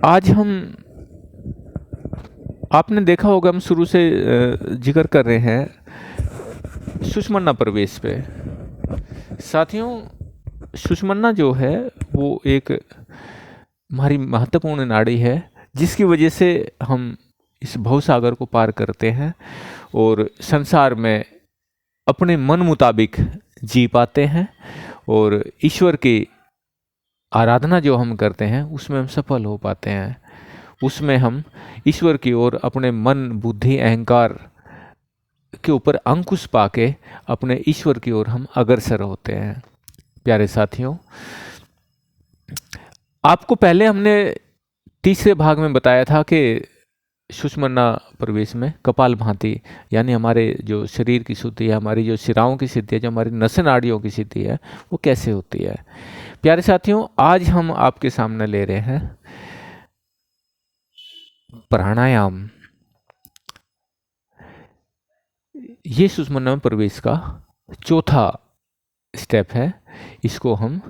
आज हम, आपने देखा होगा हम शुरू से जिक्र कर रहे हैं सुषुम्ना प्रवेश पे। साथियों, सुषुम्ना जो है वो एक हमारी महत्वपूर्ण नाड़ी है, जिसकी वजह से हम इस भवसागर को पार करते हैं और संसार में अपने मन मुताबिक जी पाते हैं, और ईश्वर की आराधना जो हम करते हैं उसमें हम सफल हो पाते हैं। उसमें हम ईश्वर की ओर अपने मन, बुद्धि, अहंकार के ऊपर अंकुश पाके अपने ईश्वर की ओर हम अग्रसर होते हैं। प्यारे साथियों, आपको पहले हमने तीसरे भाग में बताया था कि सुषुम्ना प्रवेश में कपाल भांति, यानी हमारे जो शरीर की शुद्धि है, हमारी जो शिराओं की सिद्धि है, जो हमारी नस नाड़ियों की सिद्धि है, वो कैसे होती है। प्यारे साथियों, आज हम आपके सामने ले रहे हैं प्राणायाम। ये सुषुम्ना प्रवेश का चौथा स्टेप है। इसको हम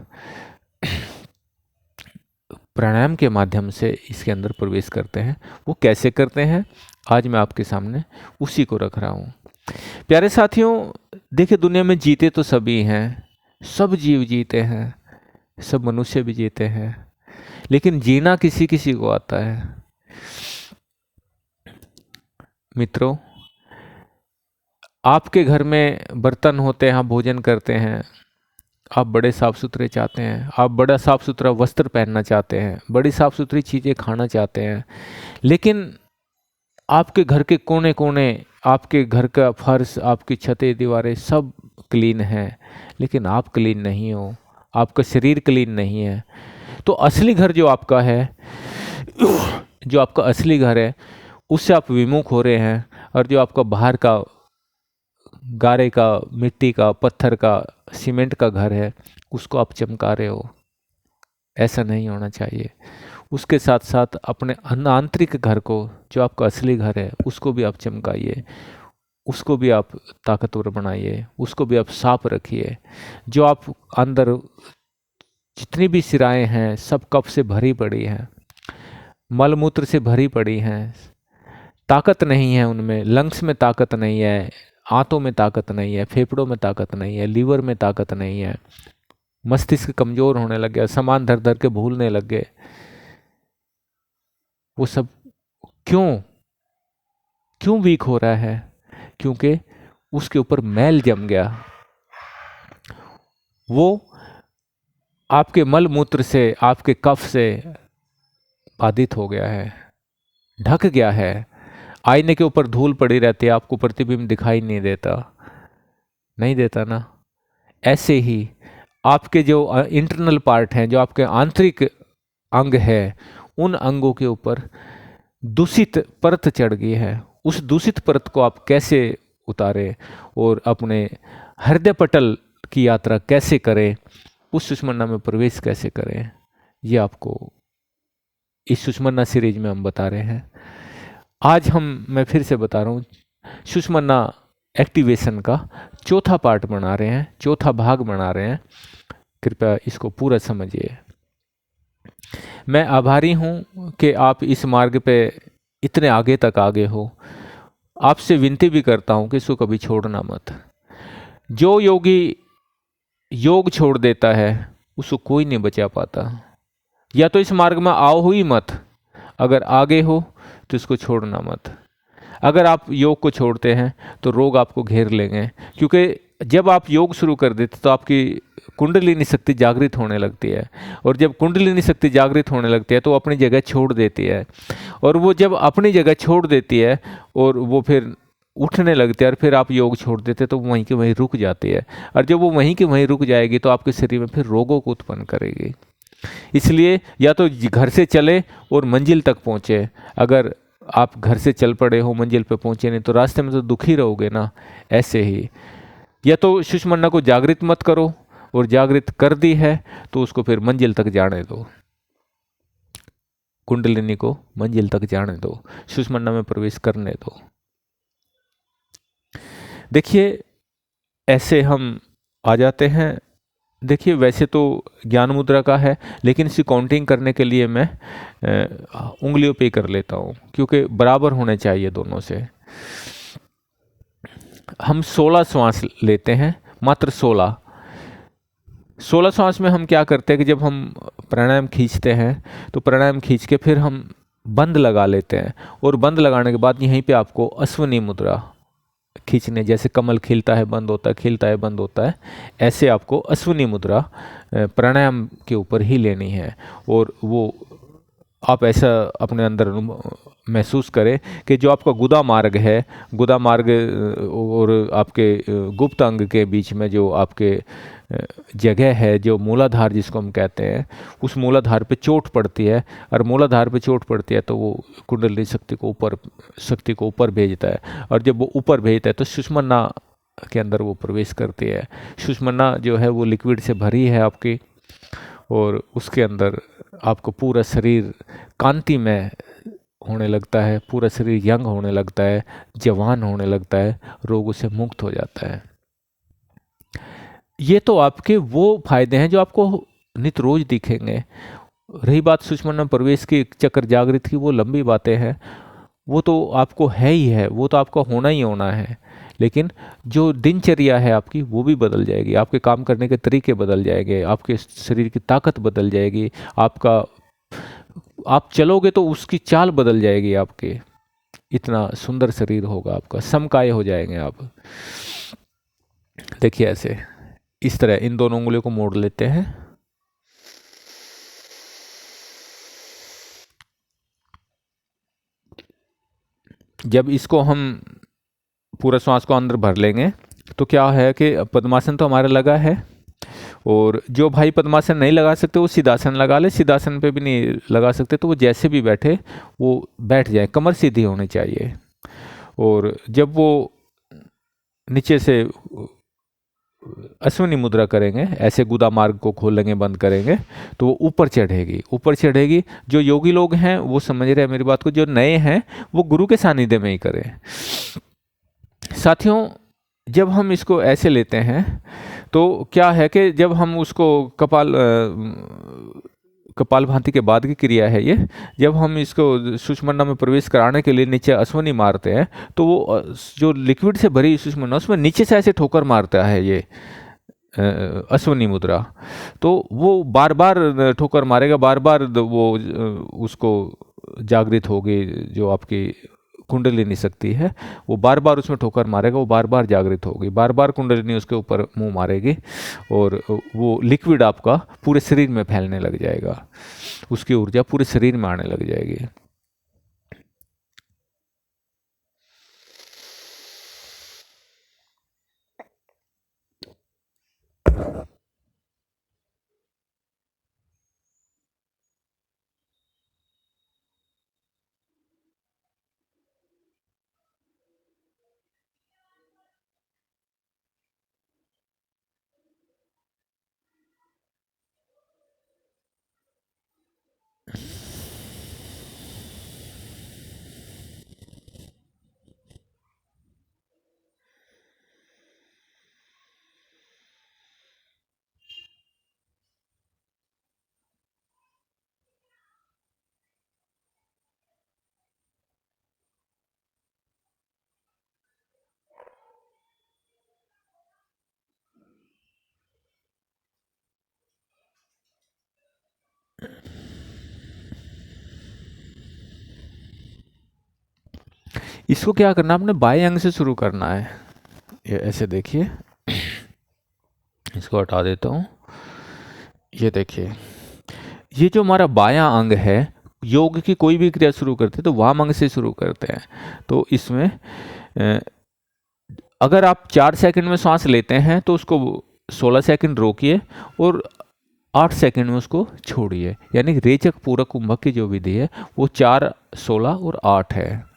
प्राणायाम के माध्यम से इसके अंदर प्रवेश करते हैं। वो कैसे करते हैं, आज मैं आपके सामने उसी को रख रहा हूँ। प्यारे साथियों, देखिए, दुनिया में जीते तो सभी हैं, सब जीव जीते हैं, सब मनुष्य भी जीते हैं, लेकिन जीना किसी किसी को आता है। मित्रों, आपके घर में बर्तन होते हैं, आप भोजन करते हैं, आप बड़े साफ सुथरे चाहते हैं, आप बड़ा साफ सुथरा वस्त्र पहनना चाहते हैं, बड़ी साफ सुथरी चीज़ें खाना चाहते हैं, लेकिन आपके घर के कोने कोने, आपके घर का फर्श, आपकी छतें, दीवारें सब क्लीन हैं, लेकिन आप क्लीन नहीं हो, आपका शरीर क्लीन नहीं है। तो असली घर जो आपका है, जो आपका असली घर है, उससे आप विमुख हो रहे हैं, और जो आपका बाहर का गारे का, मिट्टी का, पत्थर का, सीमेंट का घर है, उसको आप चमका रहे हो। ऐसा नहीं होना चाहिए। उसके साथ साथ अपने आंतरिक घर को, जो आपका असली घर है, उसको भी आप चमकाइए, उसको भी आप ताकतवर बनाइए, उसको भी आप साफ रखिए। जो आप अंदर जितनी भी सिराएं हैं, सब कफ से भरी पड़ी हैं, मलमूत्र से भरी पड़ी हैं, ताकत नहीं है उनमें, लंग्स में ताकत नहीं है, आंतों में ताकत नहीं है, फेफड़ों में ताकत नहीं है, लीवर में ताकत नहीं है, मस्तिष्क कमजोर होने लग गया, सामान धर धर के भूलने लग गए। वो सब क्यों क्यों वीक हो रहा है? क्योंकि उसके ऊपर मैल जम गया। वो आपके मल मूत्र से, आपके कफ से बाधित हो गया है, ढक गया है। आईने के ऊपर धूल पड़ी रहती है, आपको प्रतिबिंब दिखाई नहीं देता, नहीं देता ना। ऐसे ही आपके जो इंटरनल पार्ट हैं, जो आपके आंतरिक अंग है, उन अंगों के ऊपर दूषित परत चढ़ गई है। उस दूषित परत को आप कैसे उतारें और अपने हृदय पटल की यात्रा कैसे करें, उस सुषुम्ना में प्रवेश कैसे करें, ये आपको इस सुषुम्ना सीरीज में हम बता रहे हैं। आज मैं फिर से बता रहा हूँ, सुषुम्ना एक्टिवेशन का चौथा पार्ट बना रहे हैं, चौथा भाग बना रहे हैं। कृपया इसको पूरा समझिए। मैं आभारी हूँ कि आप इस मार्ग पे इतने आगे तक आगे हो। आपसे विनती भी करता हूँ कि इसको कभी छोड़ना मत। जो योगी योग छोड़ देता है, उसको कोई नहीं बचा पाता। या तो इस मार्ग में आओ ही मत, अगर आगे हो तो इसको छोड़ना मत। अगर आप योग को छोड़ते हैं तो रोग आपको घेर लेंगे, क्योंकि जब आप योग शुरू कर देते तो आपकी कुंडलिनी शक्ति जागृत होने लगती है, और जब कुंडलिनी शक्ति जागृत होने लगती है तो अपनी जगह छोड़ देती है, और वो जब अपनी जगह छोड़ देती है और वो फिर उठने लगती है, और फिर आप योग छोड़ देते तो वहीं के वहीं रुक जाती है, और जब वो वहीं के वहीं रुक जाएगी तो आपके शरीर में फिर रोगों को उत्पन्न करेगी। इसलिए या तो घर से चले और मंजिल तक पहुँचे। अगर आप घर से चल पड़े हो, मंजिल पे पहुँचे नहीं, तो रास्ते में तो दुखी रहोगे ना। ऐसे ही या तो सुषुम्ना को जागृत मत करो, और जागृत कर दी है तो उसको फिर मंजिल तक जाने दो, कुंडलिनी को मंजिल तक जाने दो, सुषुम्ना में प्रवेश करने दो। देखिए, ऐसे हम आ जाते हैं देखिए वैसे तो ज्ञान मुद्रा का है, लेकिन इसी काउंटिंग करने के लिए मैं उंगलियों पे ही कर लेता हूँ, क्योंकि बराबर होने चाहिए दोनों से। हम 16 श्वास लेते हैं, मात्र 16। 16 श्वास में हम क्या करते हैं कि जब हम प्राणायाम खींचते हैं तो प्राणायाम खींच के फिर हम बंद लगा लेते हैं, और बंद लगाने के बाद यहीं पे आपको अश्वनी मुद्रा खींचने, जैसे कमल खिलता है बंद होता है, खिलता है बंद होता है, ऐसे आपको अश्वनी मुद्रा प्राणायाम के ऊपर ही लेनी है। और वो आप ऐसा अपने अंदर महसूस करें कि जो आपका गुदा मार्ग है, गुदा मार्ग और आपके गुप्त अंग के बीच में जो आपके जगह है, जो मूलाधार जिसको हम कहते हैं, उस मूलाधार पे चोट पड़ती है, और मूलाधार पे चोट पड़ती है तो वो कुंडली शक्ति को ऊपर भेजता है, और जब वो ऊपर भेजता है तो सुषुम्ना के अंदर वो प्रवेश करती है। सुषुम्ना जो है वो लिक्विड से भरी है आपकी, और उसके अंदर आपको पूरा शरीर कांतिमय होने लगता है, पूरा शरीर यंग होने लगता है, जवान होने लगता है, रोगों से मुक्त हो जाता है। ये तो आपके वो फायदे हैं जो आपको नित रोज दिखेंगे। रही बात सुषुम्ना प्रवेश की, चक्र जागृत की, वो लंबी बातें हैं, वो तो आपको है ही है, वो तो आपका होना ही होना है। लेकिन जो दिनचर्या है आपकी वो भी बदल जाएगी, आपके काम करने के तरीके बदल जाएंगे, आपके शरीर की ताकत बदल जाएगी, आपका आप चलोगे तो उसकी चाल बदल जाएगी आपके, इतना सुंदर शरीर होगा आपका, समकाय हो जाएंगे आप। देखिए ऐसे, इस तरह इन दोनों उंगलियों को मोड़ लेते हैं। जब इसको हम पूरा श्वास को अंदर भर लेंगे तो क्या है कि पद्मासन तो हमारा लगा है, और जो भाई पद्मासन नहीं लगा सकते वो सिद्धासन लगा ले, सिद्धासन पे भी नहीं लगा सकते तो वो जैसे भी बैठे वो बैठ जाए, कमर सीधी होनी चाहिए। और जब वो नीचे से अश्विनी मुद्रा करेंगे, ऐसे गुदा मार्ग को खोलेंगे बंद करेंगे, तो वो ऊपर चढ़ेगी, ऊपर चढ़ेगी। जो योगी लोग हैं वो समझ रहे हैं मेरी बात को, जो नए हैं वो गुरु के सानिध्य में ही करें। साथियों, जब हम इसको ऐसे लेते हैं तो क्या है कि जब हम उसको कपाल भांति के बाद की क्रिया है ये, जब हम इसको सुषुम्ना में प्रवेश कराने के लिए नीचे अश्वनी मारते हैं तो वो जो लिक्विड से भरी सुषुम्ना उसमें नीचे से ऐसे ठोकर मारता है ये अश्वनी मुद्रा, तो वो बार बार ठोकर मारेगा, बार बार वो उसको जागृत होगी, जो आपकी कुंडलिनी शक्ति है वो बार बार उसमें ठोकर मारेगा, वो बार बार जागृत होगी, बार बार कुंडलिनी उसके ऊपर मुंह मारेगी, और वो लिक्विड आपका पूरे शरीर में फैलने लग जाएगा, उसकी ऊर्जा पूरे शरीर में आने लग जाएगी। इसको क्या करना, आपने बाएं अंग से शुरू करना है। ये ऐसे देखिए, इसको हटा देता हूँ। ये देखिए, ये जो हमारा बायां अंग है, योग की कोई भी क्रिया शुरू करते हैं तो वाम अंग से शुरू करते हैं। तो इसमें अगर आप 4 सेकंड में सांस लेते हैं तो उसको 16 सेकंड रोकिए, और 8 सेकंड में उसको छोड़िए, यानी रेचक पूरक कुंभक की जो विधि है वो 4, 16 और 8 है।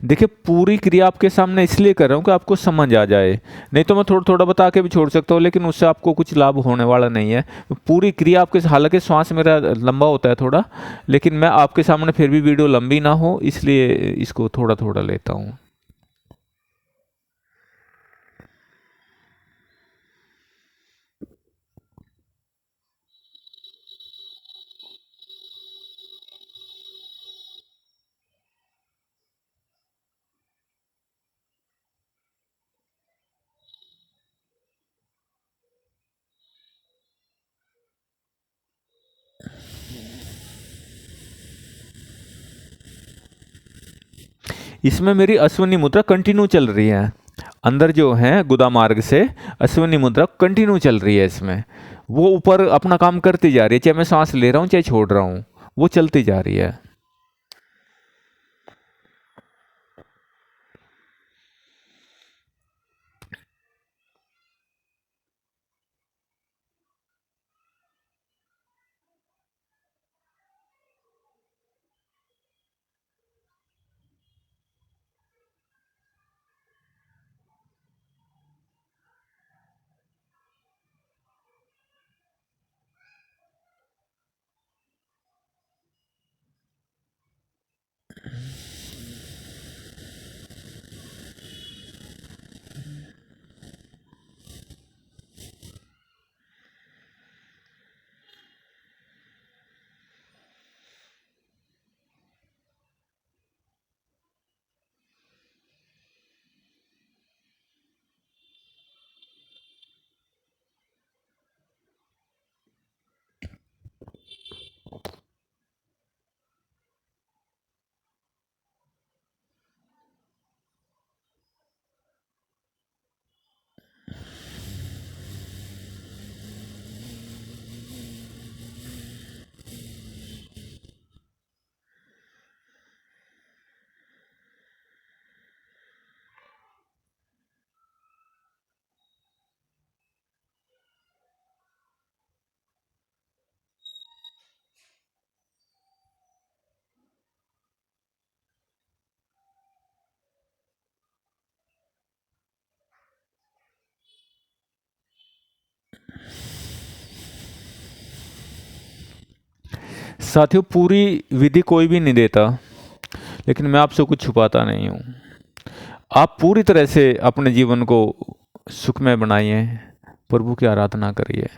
देखिए पूरी क्रिया आपके सामने इसलिए कर रहा हूँ कि आपको समझ आ जाए, नहीं तो मैं थोड़ा थोड़ा बता के भी छोड़ सकता हूँ, लेकिन उससे आपको कुछ लाभ होने वाला नहीं है। पूरी क्रिया आपके, हालांकि श्वास मेरा लंबा होता है थोड़ा, लेकिन मैं आपके सामने फिर भी वीडियो लंबी ना हो इसलिए इसको थोड़ा थोड़ा लेता हूँ। इसमें मेरी अश्विनी मुद्रा कंटिन्यू चल रही है, अंदर जो है गुदा मार्ग से अश्विनी मुद्रा कंटिन्यू चल रही है इसमें। वो ऊपर अपना काम करती जा रही है, चाहे मैं सांस ले रहा हूँ चाहे छोड़ रहा हूँ, वो चलती जा रही है। साथियों पूरी विधि कोई भी नहीं देता, लेकिन मैं आपसे कुछ छुपाता नहीं हूँ। आप पूरी तरह से अपने जीवन को सुखमय बनाइए, प्रभु की आराधना करिए।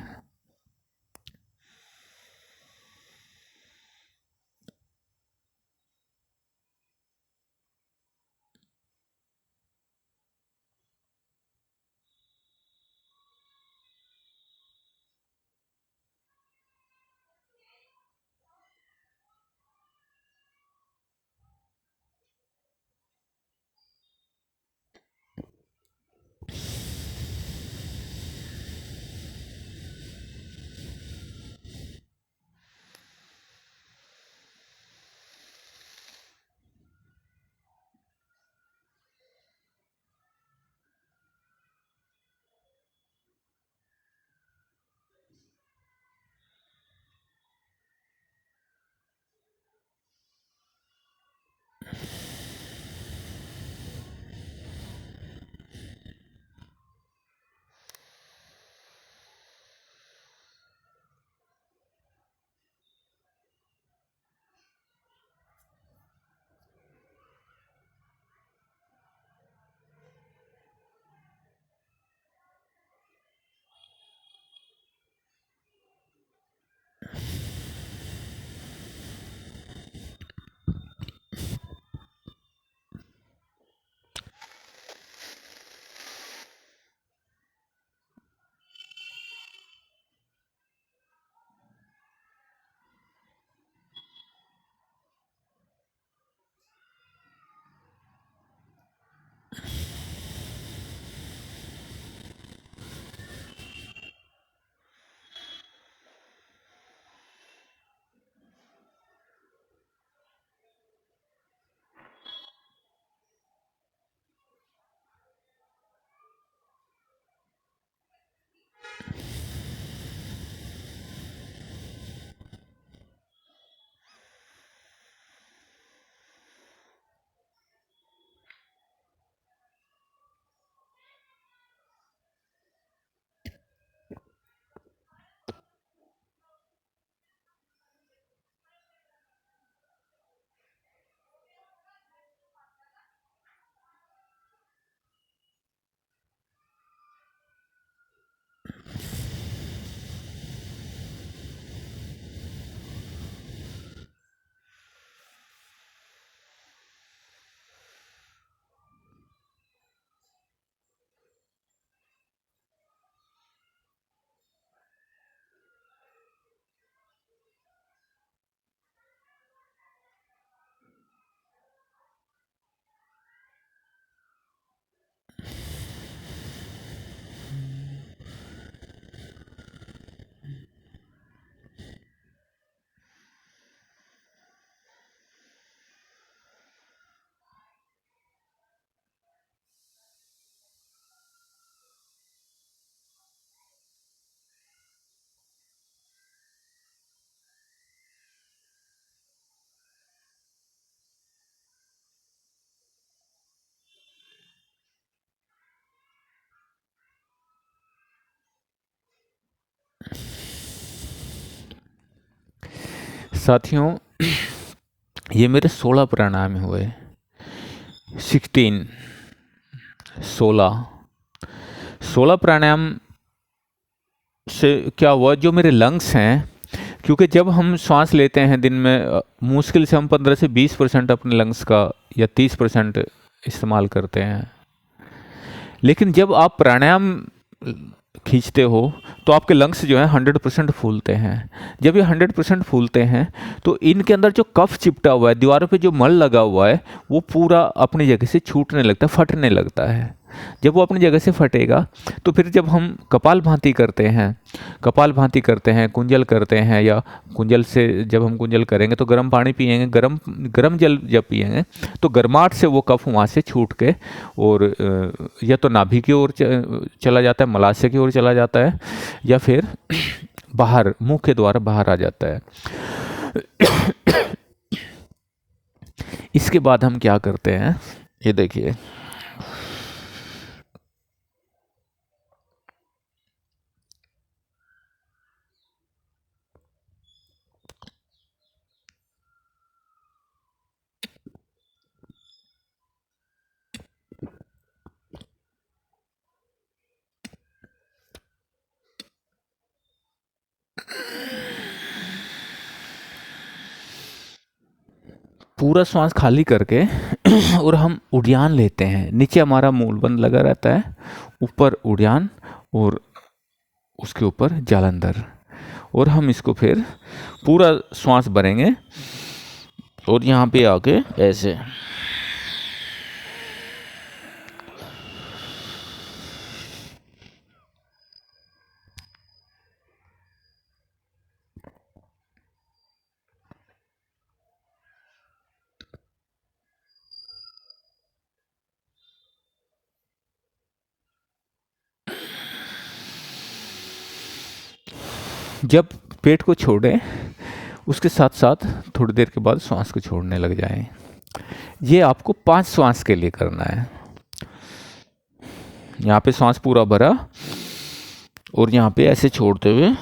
साथियों, ये मेरे 16 प्राणायाम हुए। 16 16 प्राणायाम से क्या हुआ, जो मेरे लंग्स हैं, क्योंकि जब हम श्वास लेते हैं दिन में मुश्किल से हम 15 से 20% अपने लंग्स का या 30% इस्तेमाल करते हैं, लेकिन जब आप प्राणायाम खींचते हो तो आपके लंग्स जो है 100% फूलते हैं। जब ये 100% फूलते हैं तो इनके अंदर जो कफ चिपटा हुआ है, दीवारों पे जो मल लगा हुआ है, वो पूरा अपनी जगह से छूटने लगता है, फटने लगता है। जब वो अपनी जगह से फटेगा तो फिर जब हम कपालभाति करते हैं, कुंजल करते हैं, या कुंजल से जब हम कुंजल करेंगे तो गर्म पानी पिएंगे, गर्म जल जब पिएंगे तो गर्माहट से वो कफ वहाँ से छूट के और या तो नाभि की ओर चला जाता है, मलाशय की ओर चला जाता है, या फिर बाहर मुंह के द्वारा बाहर आ जाता है। इसके बाद हम क्या करते हैं, ये देखिए, पूरा श्वास खाली करके और हम उड़ान लेते हैं। नीचे हमारा मूलबंध लगा रहता है, ऊपर उड़ान और उसके ऊपर जालंधर, और हम इसको फिर पूरा श्वास भरेंगे और यहाँ पे आके ऐसे जब पेट को छोड़ें उसके साथ साथ थोड़ी देर के बाद श्वास को छोड़ने लग जाएं। ये आपको 5 श्वास के लिए करना है। यहाँ पे श्वास पूरा भरा और यहाँ पे ऐसे छोड़ते हुए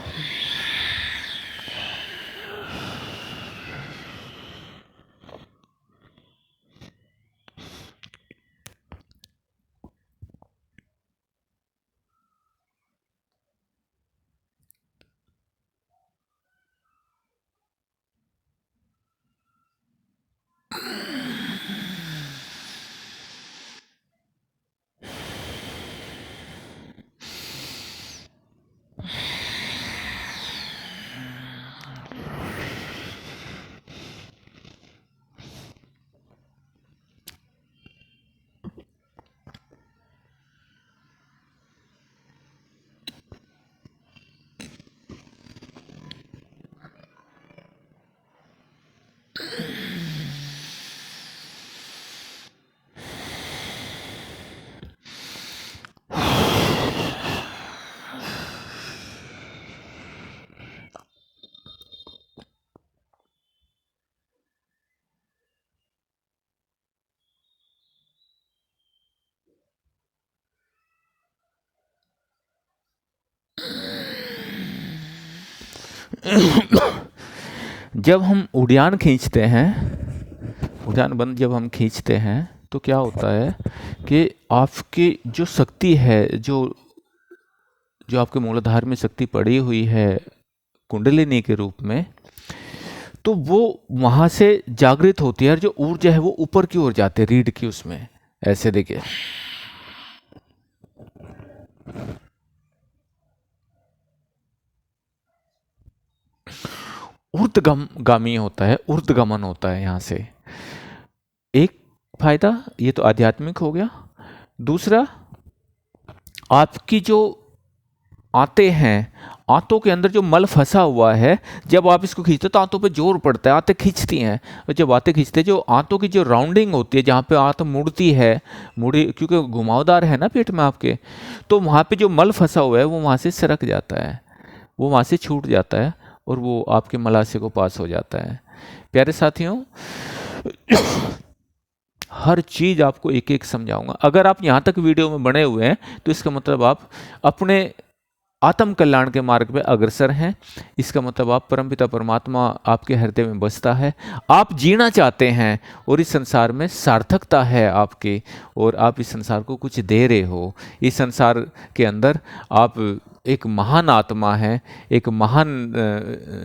जब हम उड़ान खींचते हैं, उड़ान बंद जब हम खींचते हैं तो क्या होता है कि आपकी जो शक्ति है, जो आपके मूलाधार में शक्ति पड़ी हुई है कुंडलिनी के रूप में, तो वो वहां से जागृत होती है और जो ऊर्जा है वो ऊपर की ओर जाती है, रीढ़ की उसमें ऐसे देखिए, ऊर्ध्वगामी होता है, ऊर्ध्वगमन होता है यहाँ से। एक फायदा ये तो आध्यात्मिक हो गया। दूसरा, आपकी जो आंतें हैं, आंतों के अंदर जो मल फंसा हुआ है, जब आप इसको खींचते तो आंतों पे जोर पड़ता है, आंतें खींचती हैं, और जब आंतें खींचते जो आंतों की जो राउंडिंग होती है, जहाँ पे आंत मुड़ती है, मुड़ी क्योंकि घुमावदार है ना पेट में आपके, तो वहाँ पे जो मल फंसा हुआ है वो वहाँ से सरक जाता है, वो वहाँ से छूट जाता है और वो आपके मलाशय को पास हो जाता है। प्यारे साथियों, हर चीज़ आपको एक एक समझाऊंगा। अगर आप यहाँ तक वीडियो में बने हुए हैं तो इसका मतलब आप अपने आत्म कल्याण के मार्ग पे अग्रसर हैं, इसका मतलब आप परमपिता परमात्मा आपके हृदय में बसता है, आप जीना चाहते हैं और इस संसार में सार्थकता है आपकी, और आप इस संसार को कुछ दे रहे हो। इस संसार के अंदर आप एक महान आत्मा है, एक महान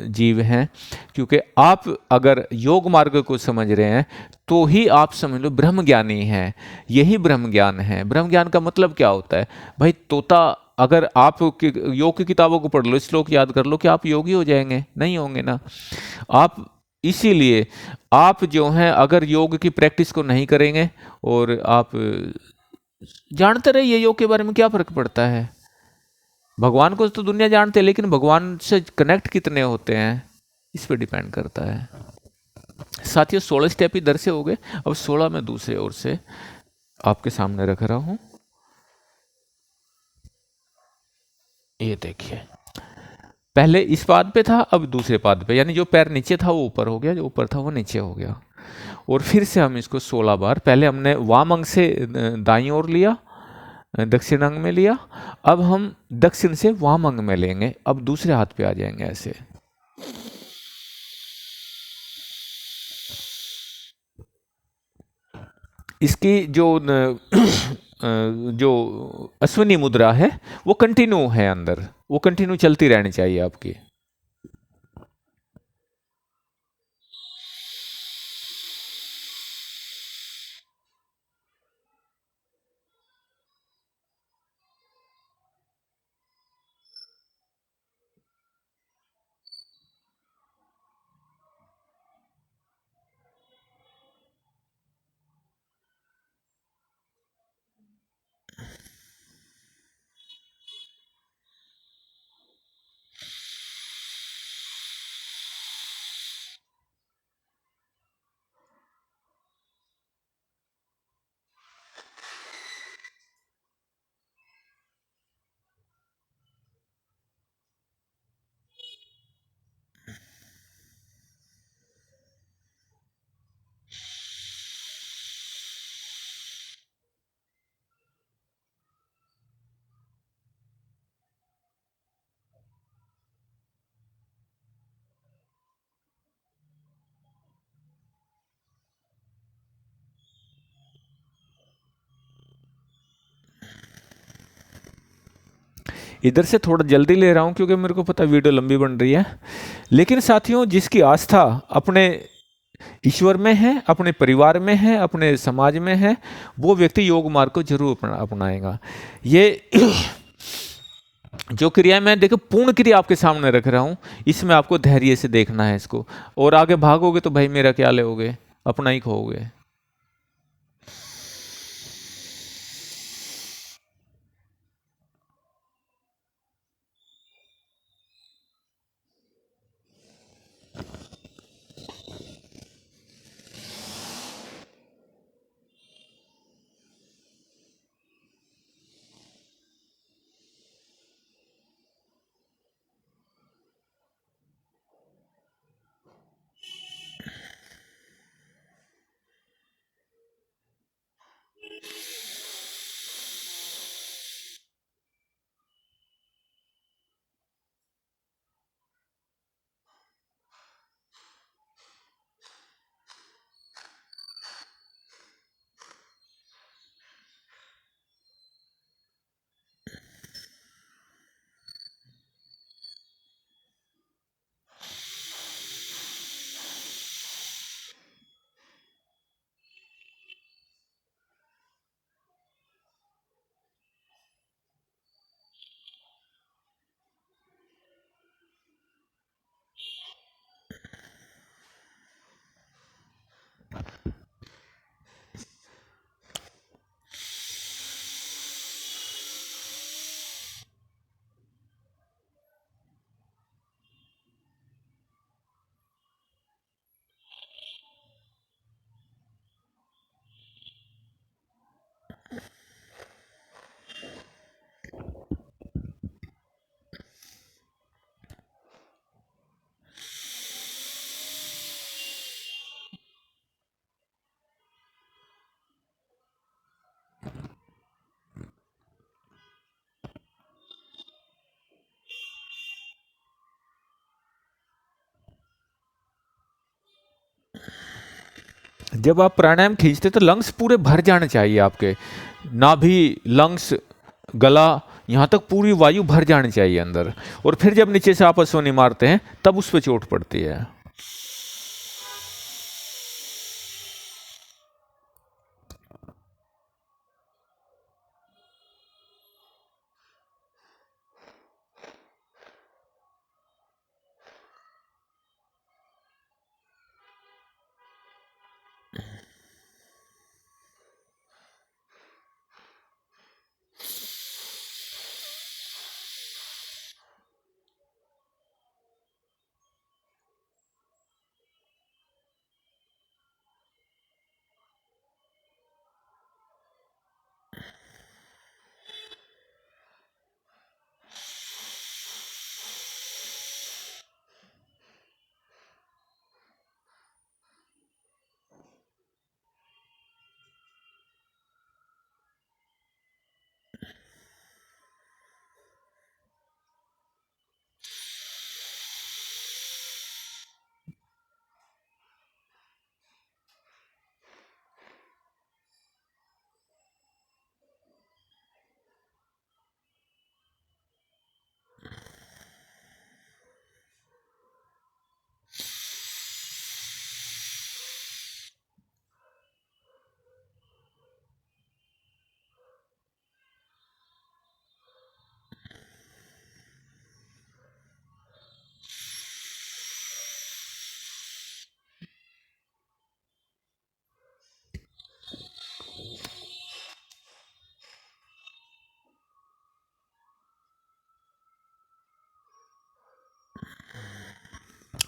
जीव हैं, क्योंकि आप अगर योग मार्ग को समझ रहे हैं तो ही आप समझ लो ब्रह्म ज्ञानी हैं। यही ब्रह्म ज्ञान है। ब्रह्म ज्ञान का मतलब क्या होता है भाई? तोता, अगर आप योग की किताबों को पढ़ लो, श्लोक याद कर लो, कि आप योगी हो जाएंगे? नहीं होंगे ना आप। इसीलिए आप जो हैं अगर योग की प्रैक्टिस को नहीं करेंगे, और आप जानते रहिए योग के बारे में, क्या फर्क पड़ता है? भगवान को तो दुनिया जानते है, लेकिन भगवान से कनेक्ट कितने होते हैं इस पर डिपेंड करता है। साथियों 16 स्टेप इधर से हो गए, अब 16 मैं दूसरे ओर से आपके सामने रख रहा हूं। ये देखिए, पहले इस पाद पे था, अब दूसरे पाद पे, यानी जो पैर नीचे था वो ऊपर हो गया, जो ऊपर था वो नीचे हो गया। और फिर से हम इसको 16 बार, पहले हमने वाम अंग से दाईं ओर लिया, दक्षिण अंग में लिया, अब हम दक्षिण से वाम अंग में लेंगे। अब दूसरे हाथ पे आ जाएंगे ऐसे। इसकी जो जो अश्विनी मुद्रा है वो कंटिन्यू है अंदर, वो कंटिन्यू चलती रहनी चाहिए आपकी। इधर से थोड़ा जल्दी ले रहा हूं क्योंकि मेरे को पता वीडियो लंबी बन रही है। लेकिन साथियों, जिसकी आस्था अपने ईश्वर में है, अपने परिवार में है, अपने समाज में है, वो व्यक्ति योग मार्ग को जरूर अपनाएगा। ये जो क्रिया मैं देखो पूर्ण क्रिया आपके सामने रख रहा हूं, इसमें आपको धैर्य से देखना है इसको। और आगे भागोगे तो भाई मेरा क्या लोगे, अपना ही खोओगे। जब आप प्राणायाम खींचते तो लंग्स पूरे भर जाने चाहिए आपके, नाभि, लंग्स, गला, यहाँ तक पूरी वायु भर जानी चाहिए अंदर। और फिर जब नीचे से आप अश्वनी मारते हैं तब उस पर चोट पड़ती है।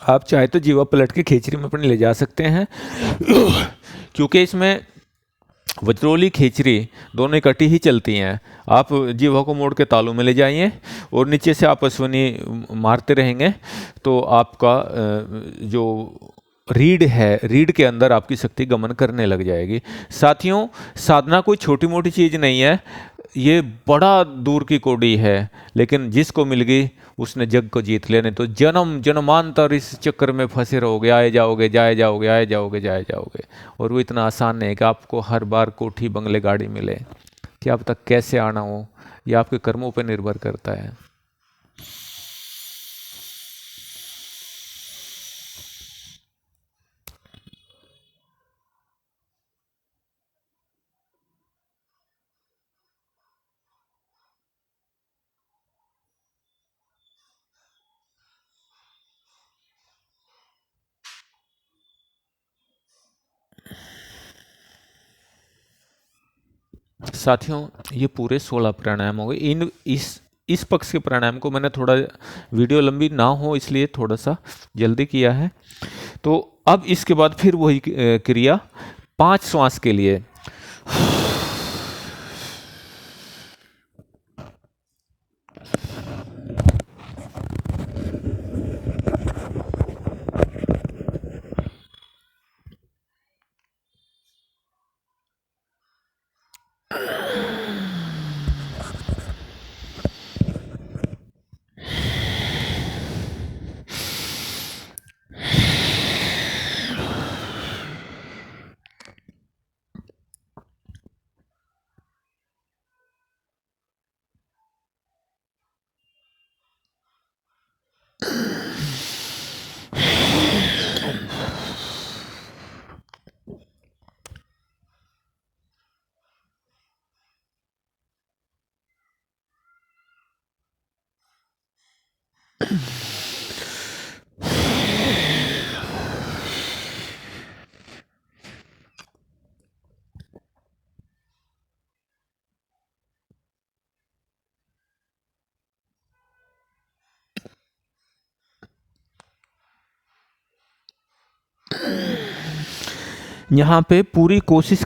आप चाहे तो जीवा पलट के खेचरी में अपने ले जा सकते हैं क्योंकि इसमें वज्रोली खेचरी दोनों इकट्ठी ही चलती हैं। आप जीवा को मोड़ के तालू में ले जाइए और नीचे से आप अश्वनी मारते रहेंगे तो आपका जो रीढ़ है, रीढ़ के अंदर आपकी शक्ति गमन करने लग जाएगी। साथियों, साधना कोई छोटी मोटी चीज़ नहीं है, ये बड़ा दूर की कौड़ी है, लेकिन जिसको मिल गई उसने जग को जीत लेने। तो जन्म जन्मांतर इस चक्कर में फंसे रहोगे, आए जाओगे जाए जाओगे, आए जाओगे जाए जाओगे। और वो इतना आसान नहीं है कि आपको हर बार कोठी बंगले गाड़ी मिले। कि अब तक कैसे आना हो, ये आपके कर्मों पर निर्भर करता है। साथियों, ये पूरे 16 प्राणायाम हो गए। इन इस पक्ष के प्राणायाम को मैंने थोड़ा, वीडियो लंबी ना हो इसलिए थोड़ा सा जल्दी किया है। तो अब इसके बाद फिर वही क्रिया 5 श्वास के लिए। यहाँ पे पूरी कोशिश